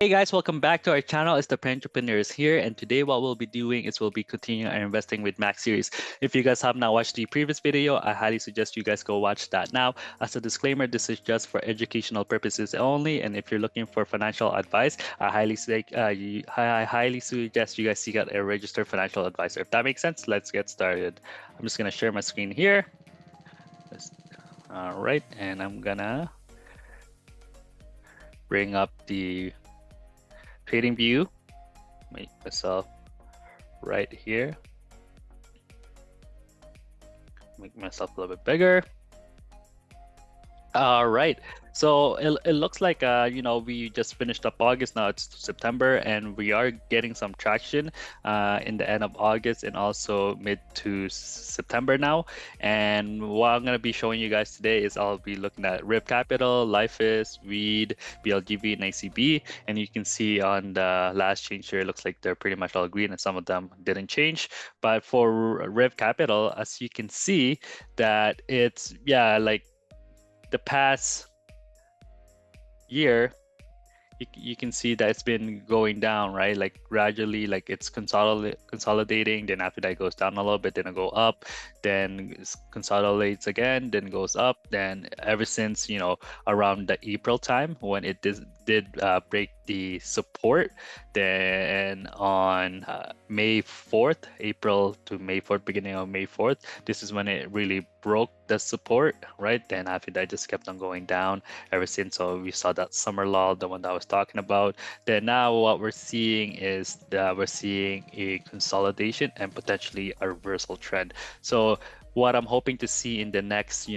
Hey guys, welcome back to our channel. It's the Entrepreneurs here, and today what we'll be doing is we'll be continuing our investing with Max series. If you guys have not watched the previous video, I highly suggest you guys go watch that now. As a disclaimer, this is just for educational purposes only, and if you're looking for financial advice, I highly suggest you guys seek out a registered financial advisor. If that makes sense, let's get started. I'm just gonna share my screen here. All right, and I'm gonna bring up the trading view, make myself right here, make myself a little bit bigger. All right, so it looks like we just finished up August. Now it's September, and we are getting some traction in the end of August and also mid to September now. And what I'm gonna be showing you guys today is I'll be looking at RIP Capital, Lifeis, Weed, BLGB, and ACB. And you can see on the last change here, it looks like they're pretty much all green, and some of them didn't change. But for RIP Capital, as you can see, that it's like the past year, you can see that it's been going down, right? Like gradually, like it's consolidating. Then after that, it goes down a little bit. Then it go up. Then it consolidates again. Then goes up. Then ever since around the April time when it did break the support, then on May 4th, April to May 4th, beginning of May 4th, this is when it really broke the support, right? Then after that, just kept on going down ever since. So we saw that summer lull, the one that I was talking about. Then now what we're seeing is that we're seeing a consolidation and potentially a reversal trend. So what I'm hoping to see in the next,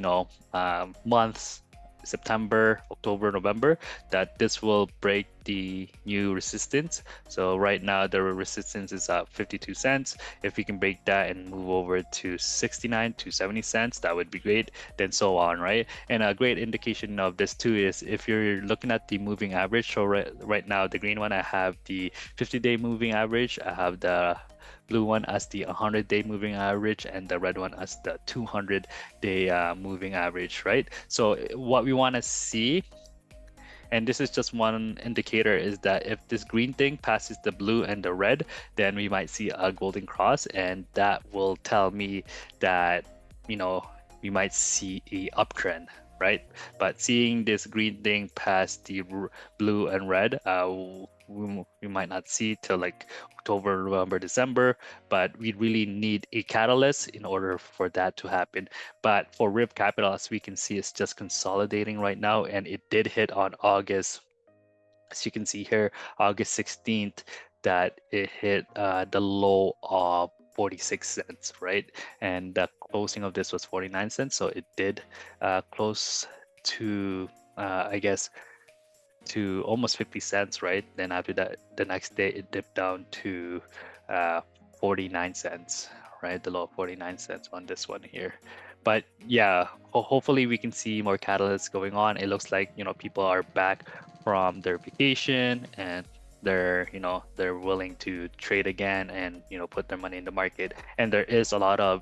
months, September, October, November, that this will break the new resistance. So right now the resistance is at 52 cents. If we can break that and move over to 69 to 70 cents, that would be great. Then so on, right? And a great indication of this too is if you're looking at the moving average. So right now, the green one, I have the 50-day moving average. I have the blue one as the 100-day moving average, and the red one as the 200-day moving average, right? So what we want to see, and this is just one indicator, is that if this green thing passes the blue and the red, then we might see a golden cross, and that will tell me that we might see a uptrend, right? But seeing this green thing pass the blue and red, we might not see till like October, November, December, but we really need a catalyst in order for that to happen. But for RIP Capital, as we can see, it's just consolidating right now, and it did hit on August, as you can see here, August 16th, that it hit the low of 46 cents, right? And the closing of this was 49 cents, so it did close to to almost 50 cents, right? Then after that, the next day it dipped down to 49 cents, right? The low of 49 cents on this one here. But yeah, hopefully we can see more catalysts going on. It looks like people are back from their vacation, and they're willing to trade again and put their money in the market. And there is a lot of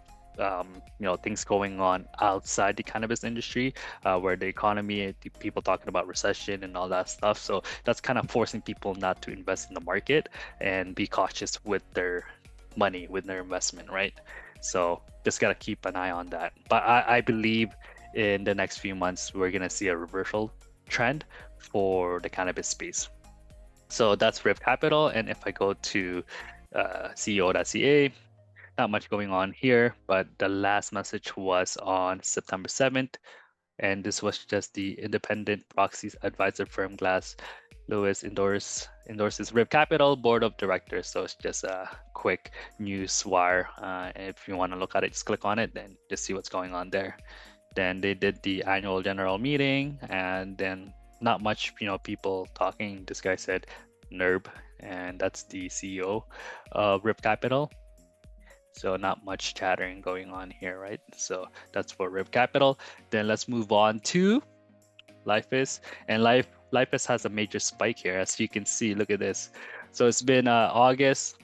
things going on outside the cannabis industry, where the economy, people talking about recession and all that stuff. So that's kind of forcing people not to invest in the market and be cautious with their money, with their investment, right? So just gotta keep an eye on that. But I believe in the next few months we're gonna see a reversal trend for the cannabis space. So that's RIP Capital. And if I go to CEO.ca, not much going on here, but the last message was on September 7th, and this was just the independent proxies advisor firm Glass Lewis endorses RIP Capital board of directors. So it's just a quick news wire. If you want to look at it, just click on it, then just see what's going on there. Then they did the annual general meeting, and then not much people talking. This guy said NERB, and that's the CEO of RIP Capital. So not much chattering going on here, right? So that's for RIP Capital. Then let's move on to Lifeis. And Lifeis has a major spike here, as you can see. Look at this. So it's been August,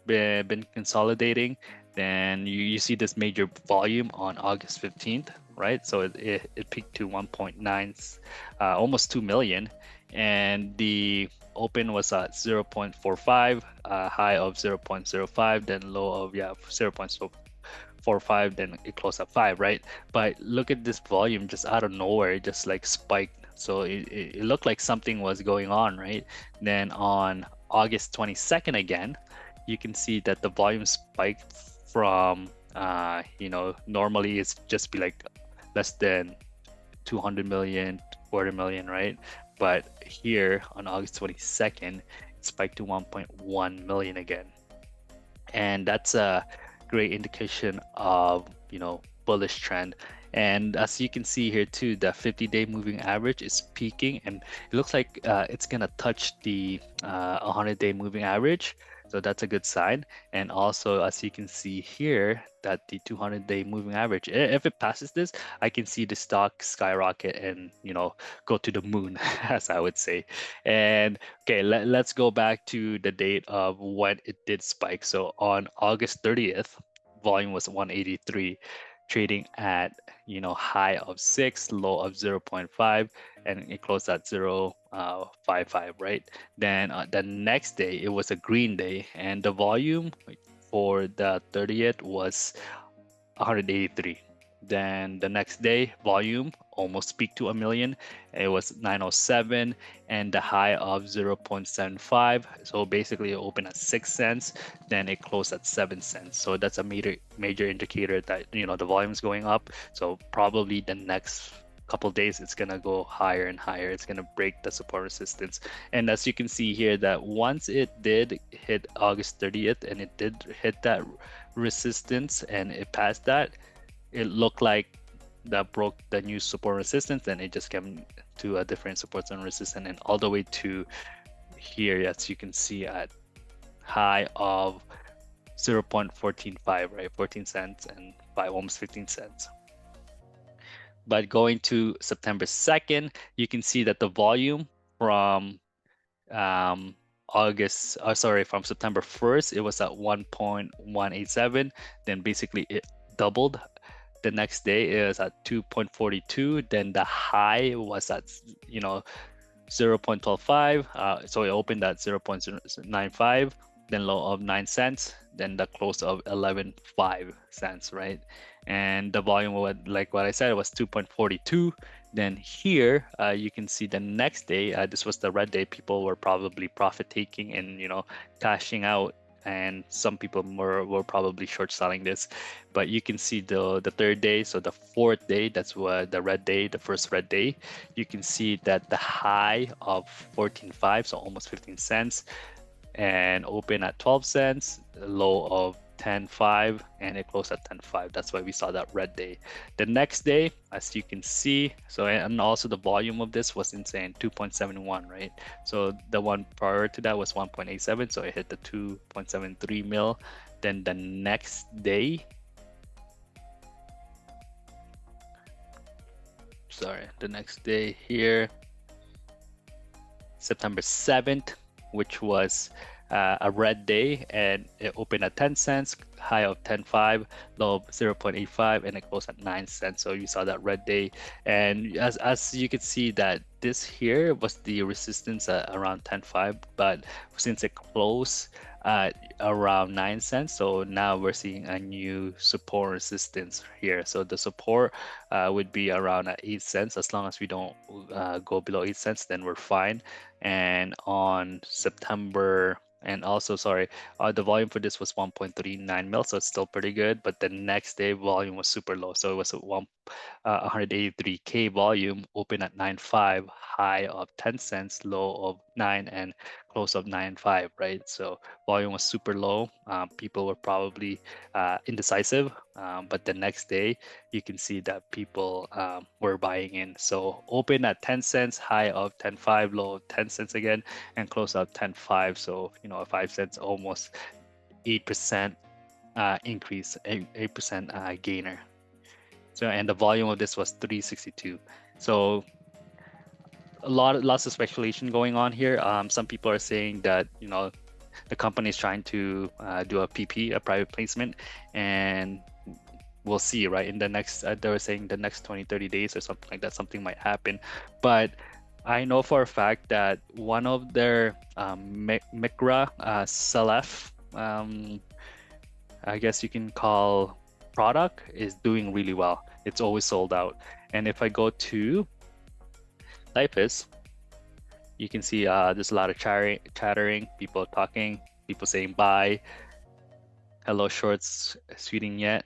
been consolidating. Then you see this major volume on August 15th, right? So it peaked to 1.9, almost 2 million. and the open was at 0.45, high of 0.05, then low of 0.45, then it closed at 5, right? But look at this volume just out of nowhere, it just like spiked. So it looked like something was going on, right? Then on August 22nd again, you can see that the volume spiked from normally it's just be like less than 200 million, quarter million, right? But here on August 22nd, it spiked to 1.1 million again. And that's a great indication of, bullish trend. And as you can see here too, the 50-day moving average is peaking, and it looks like it's gonna touch the 100-day moving average. So that's a good sign. And also, as you can see here, that the 200-day moving average, if it passes this, I can see the stock skyrocket and go to the moon, as I would say. And okay, let's go back to the date of when it did spike. So on August 30th, volume was 183, trading at high of 6, low of 0.5, and it closed at 0.55, right? Then the next day it was a green day, and the volume for the 30th was 183. Then the next day, volume almost peaked to a million. It was 907 and the high of 0.75. So basically, it opened at 6 cents, then it closed at 7 cents. So that's a major indicator that the volume is going up. So probably the next couple days it's gonna go higher and higher. It's gonna break the support resistance. And as you can see here, that once it did hit August 30th and it did hit that resistance and it passed that, it looked like that broke the new support resistance, and it just came to a different support zone resistance, and all the way to here, as you can see, at high of 0.145, right? 14 cents and by almost 15 cents. But going to September 2nd, you can see that the volume from from September 1st, it was at 1.187. Then basically it doubled. The next day is at 2.42. Then the high was at 0.125. So it opened at 0.095. Then low of 9 cents. Then the close of 11.5 cents, right? And the volume was, like what I said, it was 2.42. Then here you can see the next day, this was the red day. People were probably profit taking and cashing out, and some people were probably short selling this. But you can see the third day, so the fourth day, that's what the red day, the first red day, you can see that the high of 14.5, so almost 15 cents, and open at 12 cents, low of 10.5, and it closed at 10.5. That's why we saw that red day. The next day, as you can see, so, and also the volume of this was insane, 2.71, right? So the one prior to that was 1.87, so it hit the 2.73 mil. Then the next day, the next day here, September 7th, which was a red day, and it opened at 10 cents, high of 10.5, low of 0.85, and it closed at 9 cents. So you saw that red day, and as you can see that this here was the resistance at around 10.5, but since it closed at around 9 cents, so now we're seeing a new support resistance here. So the support would be around at 8 cents. As long as we don't go below 8 cents, then we're fine. And on September, and also, the volume for this was 1.39 mil, so it's still pretty good. But the next day, volume was super low. So it was 183K volume, open at 9.5, high of 10 cents, low of 9, and close of 9.5, right? So volume was super low. People were probably indecisive. But the next day, you can see that people were buying in. So open at 10 cents, high of 10.5, low of 10 cents again, and close out 10.5. So, a 5 cents, almost 8% increase, 8% gainer. So, and the volume of this was 362. So lots of speculation going on here. Some people are saying that, the company is trying to do a PP, a private placement, and we'll see, right? In the next, they were saying the next 20, 30 days or something like that, something might happen. But I know for a fact that one of their Mikra Salef, I guess you can call product, is doing really well. It's always sold out. And if I go to Lifeis, you can see there's a lot of chattering, people talking, people saying bye, hello shorts, sweeting yet.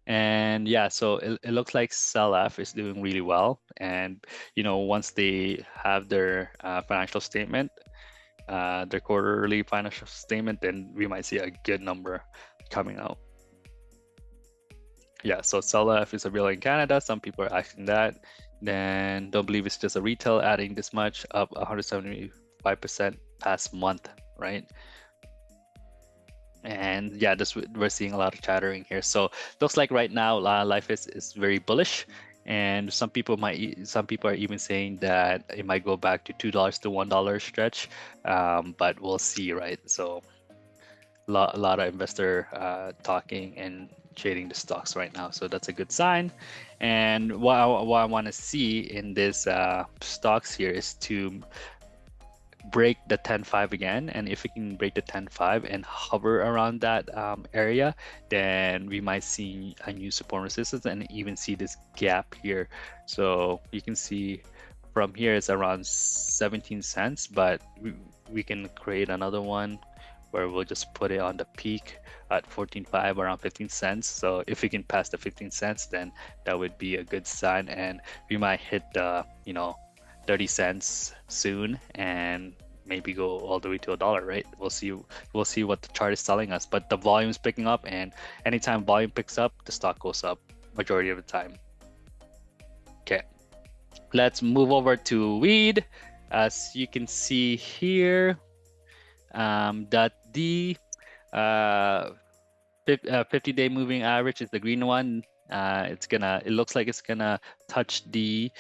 And yeah, so it looks like Selaf is doing really well. And once they have their financial statement, their quarterly financial statement, then we might see a good number coming out. Yeah, so Selaf is a real in Canada. Some people are asking that. Then don't believe it's just a retail adding this much, up 175% past month, right? And yeah, this we're seeing a lot of chattering here. So looks like right now life is very bullish, and some people are even saying that it might go back to $2 to $1 stretch, but we'll see, right? So a lot of investor talking and trading the stocks right now, so that's a good sign. And what I want to see in this stocks here is to break the 10.5 again, and if we can break the 10.5 and hover around that area, then we might see a new support resistance and even see this gap here. So you can see from here it's around 17 cents, but we can create another one where we'll just put it on the peak at 14.5, around 15 cents. So if we can pass the 15 cents, then that would be a good sign, and we might hit the 30 cents soon and maybe go all the way to $1, right? We'll see what the chart is telling us, but the volume is picking up, and anytime volume picks up, the stock goes up majority of the time. Okay, let's move over to weed. As you can see here, that the 50-day moving average is the green one. It looks like it's gonna touch the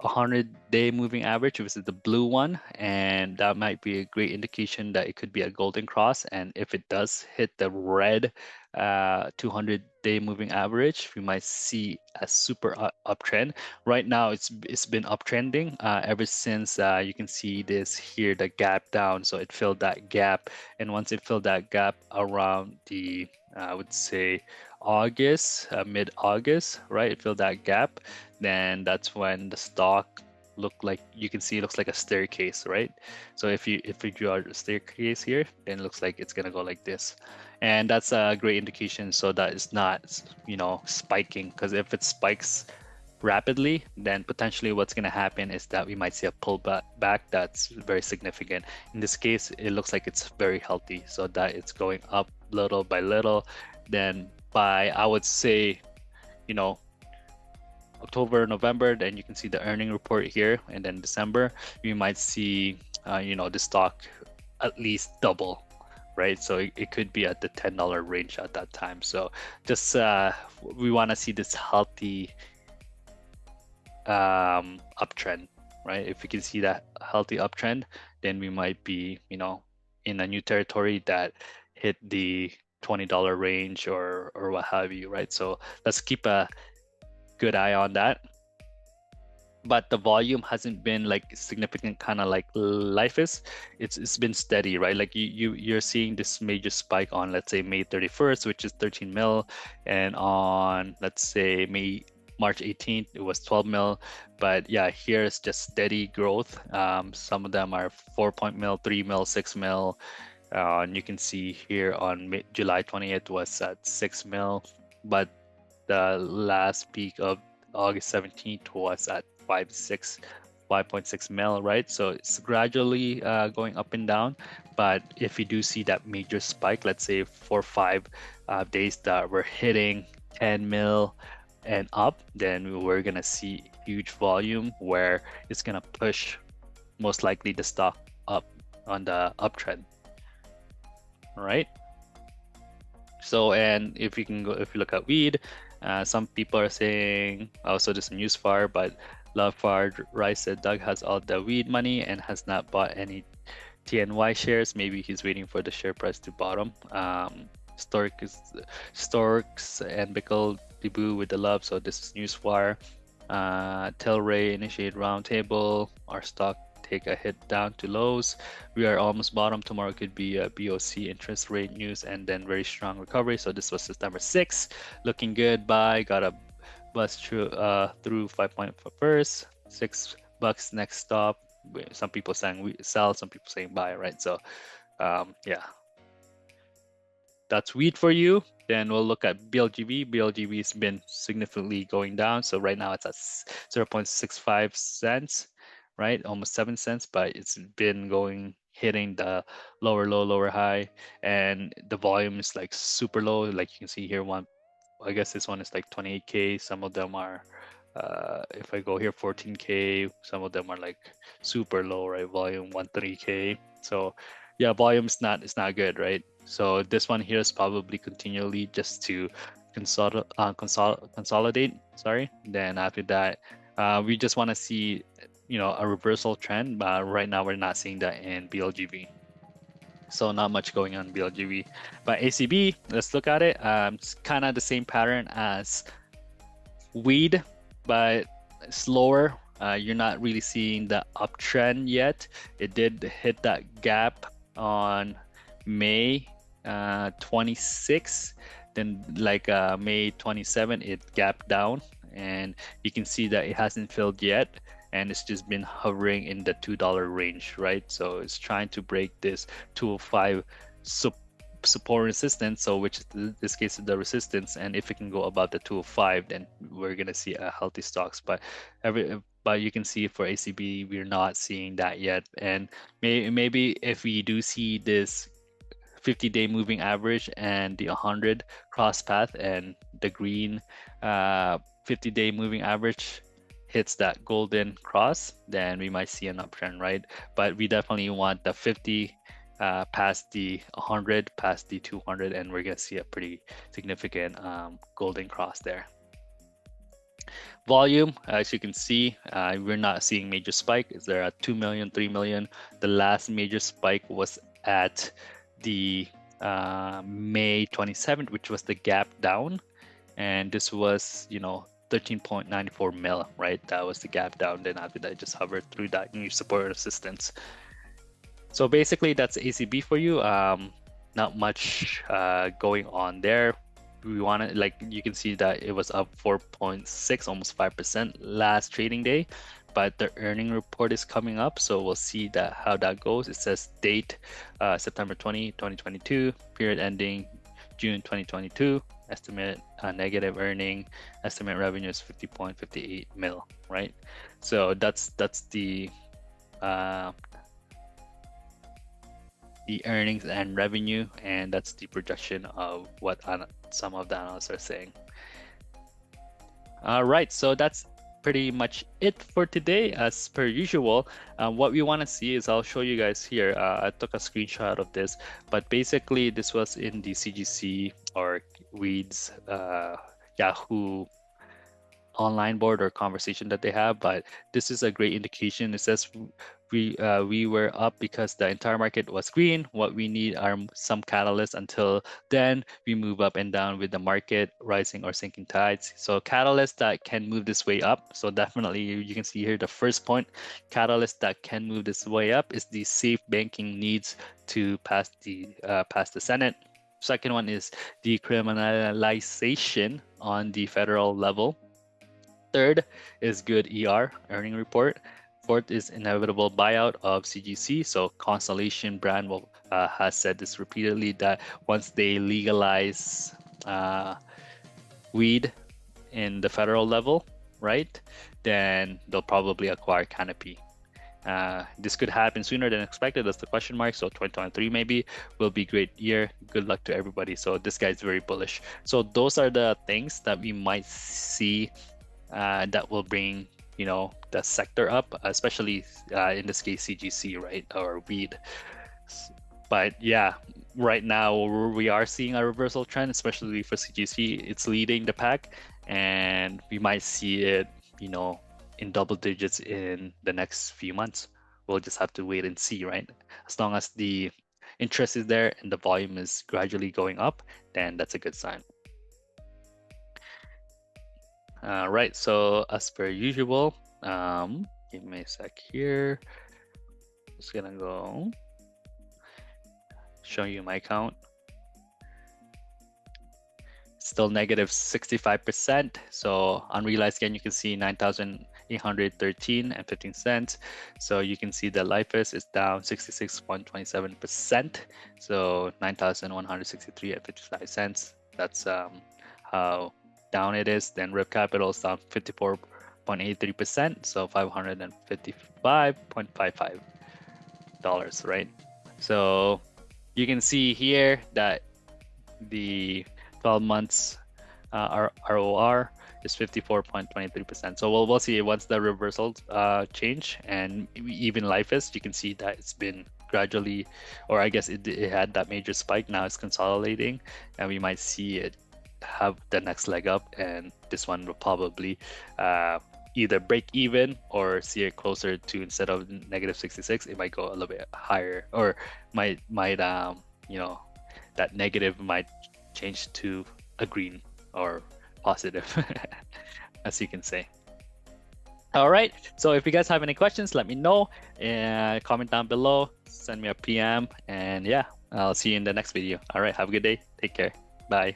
100-day moving average, which is the blue one, and that might be a great indication that it could be a golden cross. And if it does hit the red 200-day moving average, we might see a super uptrend. Right now, it's been uptrending ever since you can see this here, the gap down. So it filled that gap, and once it filled that gap around the I would say August, mid-August, right? It filled that gap, then that's when the stock looks like a staircase, right? So if you draw a staircase here, then it looks like it's gonna go like this, and that's a great indication. So that it's not spiking, because if it spikes rapidly, then potentially what's gonna happen is that we might see a pullback that's very significant. In this case, it looks like it's very healthy, so that it's going up little by little. Then by, I would say, October, November, then you can see the earning report here, and then December, we might see, the stock at least double, right? So it could be at the $10 range at that time. So just we want to see this healthy uptrend, right? If we can see that healthy uptrend, then we might be, in a new territory that hit the $20 range or what have you, right? So let's keep a good eye on that. But the volume hasn't been like significant, kind of like Lifeis. It's been steady, right? Like you're seeing this major spike on, let's say, May 31st, which is 13 mil, and on, let's say, March 18th, it was 12 mil. But yeah, here it's just steady growth. Some of them are 4 mil, 3 mil, 6 mil. And you can see here on July 20th was at 6 mil, but the last peak of August 17th was at 5.6 mil, right? So it's gradually going up and down. But if you do see that major spike, let's say 4 or 5 days that we're hitting 10 mil and up, then we're gonna see huge volume where it's gonna push most likely the stock up on the uptrend. All right. So, and if you look at weed, some people are saying, also this news far, but Love Far Rice said Doug has all the weed money and has not bought any TNY shares. Maybe he's waiting for the share price to bottom. Storks and Bickle debut with the love. So this is Newswire. Tilray initiate roundtable. Our stock take a hit down to lows. We are almost bottom. Tomorrow could be a BOC interest rate news and then very strong recovery. So this was September 6th. Looking good. Buy. Got a bust through 5 point first. $6 next stop. Some people saying we sell. Some people saying buy. Right. So yeah, that's wheat for you. Then we'll look at BLGV. BLGV has been significantly going down. So right now it's at 0.65 cents, right? Almost 7 cents, but it's been going hitting the lower low, lower high, and the volume is like super low. Like you can see here, I guess this one is like 28K. Some of them are, if I go here, 14K. Some of them are like super low, right? Volume 13K. So yeah, volume is not, it's not good, right? So this one here is probably continually just to consolidate. Sorry. Then after that, we just want to see, a reversal trend. But right now we're not seeing that in BLGV. So not much going on in BLGV. But ACB, let's look at it. It's kind of the same pattern as weed, but slower. You're not really seeing the uptrend yet. It did hit that gap on May 26. Then like May 27, it gapped down, and you can see that it hasn't filled yet, and it's just been hovering in the $2 range, right? So it's trying to break this 205 support resistance, so which is this case is the resistance, and if it can go above the 205, then we're gonna see a healthy stocks. But you can see for ACB, we're not seeing that yet, and maybe if we do see this 50-day moving average and the 100 cross path, and the green 50-day moving average hits that golden cross, then we might see an uptrend, right? But we definitely want the 50 past the 100, past the 200, and we're gonna see a pretty significant golden cross there. Volume, as you can see, we're not seeing major spike. Is there at 2 million, 3 million? The last major spike was at the May 27th, which was the gap down, and this was 13.94 mil, right? That was the gap down. Then after that, just hovered through that new support resistance. So basically, that's ACB for you. Not much going on there. We want to, like, you can see that it was up 4.6, almost 5% last trading day, but the earning report is coming up, so we'll see that how that goes. It says date September 20, 2022, period ending June 2022, estimate negative earning, estimate revenue is 50.58 mil, right? So that's the earnings and revenue, and that's the projection of what some of the analysts are saying. All right, so that's pretty much it for today. As per usual, what we want to see is, I'll show you guys here. I took a screenshot of this, but basically this was in the CGC or Weeds Yahoo online board or conversation that they have, but this is a great indication. It says we were up because the entire market was green. What we need are some catalysts. Until then, we move up and down with the market rising or sinking tides. So catalysts that can move this way up. So definitely you can see here the first point, catalyst that can move this way up is the safe banking needs to pass the Senate. Second one is decriminalization on the federal level. Third is good earning report. Fourth is inevitable buyout of CGC. So Constellation brand has said this repeatedly, that once they legalize weed in the federal level, right, then they'll probably acquire Canopy. This could happen sooner than expected. That's the question mark. So 2023 maybe will be a great year. Good luck to everybody. So this guy's very bullish. So those are the things that we might see that will bring the sector up, especially in this case CGC, right, or weed. But yeah, right now we are seeing a reversal trend, especially for CGC. It's leading the pack, and we might see it in double digits in the next few months. We'll just have to wait and see, right? As long as the interest is there and the volume is gradually going up, then that's a good sign. Right, so as per usual, give me a sec here. Just gonna go show you my count. Still negative 65%. So unrealized gain, you can see 9,813 and 15 cents. So you can see the Lifeis is down 66.27%. So 9,163 and 55 cents. That's how down it is. Then Rip Capital is down 54.83%. So $555.55, right? So you can see here that the 12 months ROR is 54.23%. So we'll see once the reversals change, and even Lifeis, you can see that it's been gradually, or I guess it had that major spike. Now it's consolidating, and we might see it have the next leg up, and this one will probably either break even or see it closer to, instead of negative 66, it might go a little bit higher, or might you know, that negative might change to a green or positive, as you can say. All right, so if you guys have any questions, let me know, and comment down below, send me a PM, and yeah, I'll see you in the next video. All right, have a good day. Take care. Bye.